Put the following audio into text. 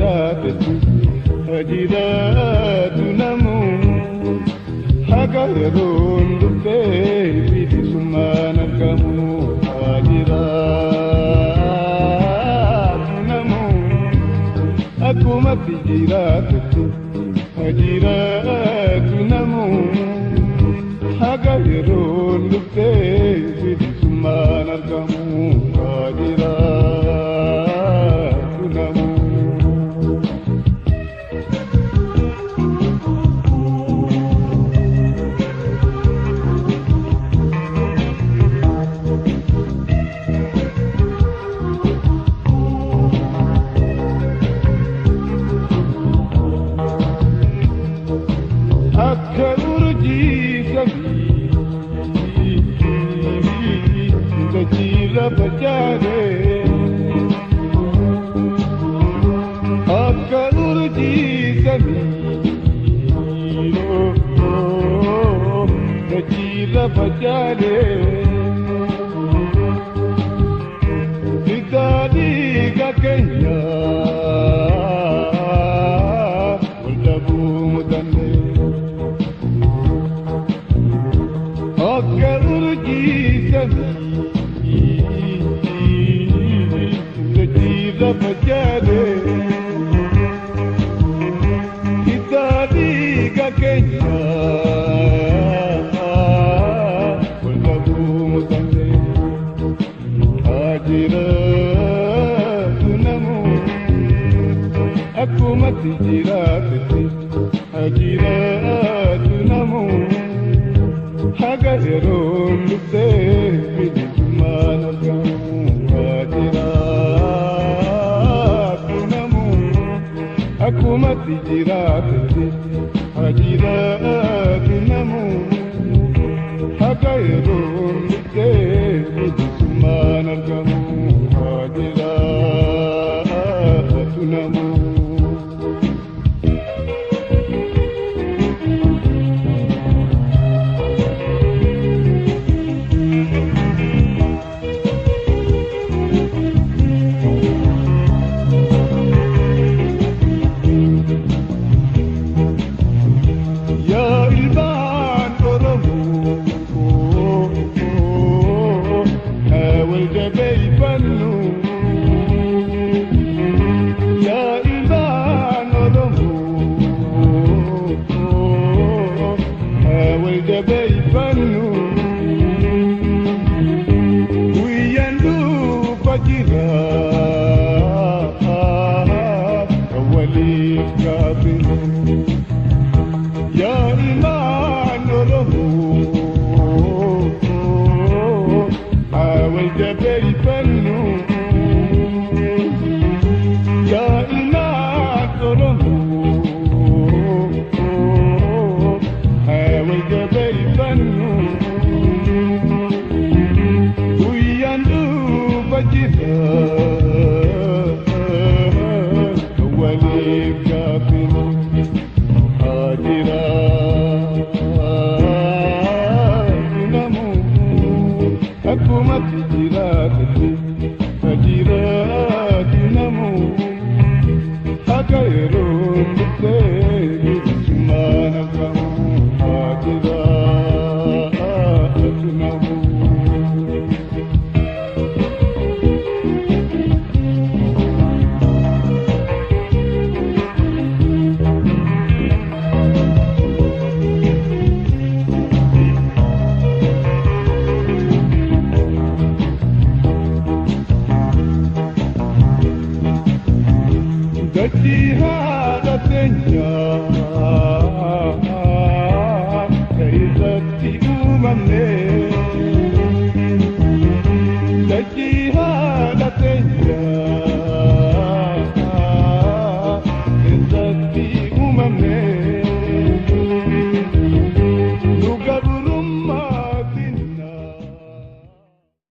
jiraatu jiraatu namu haga yeroon dhuftee bilisummaan argamu jiraatu namu akkumatti jiraatu jiraatu namu haga yeroon dhuftee bilisummaan argamu jiraatu namu. Akka urjii samii dachira facaatee akka urjii samii dachira facaatee bitadii kakeenyaa waldhabuu mudannee. Akka urjii samii dachira facaatee bitadii kakeenyaa waldhabuu mudannee jiraatu namu akkumatti jiraatu jiraatu namu haga yeroon dhuftee bilisummaan argamu jiraatu namu akkumatti jiraatu jiraatu namu haga yeroon dhuftee bilisummaan argamu jiraatu namu. Umame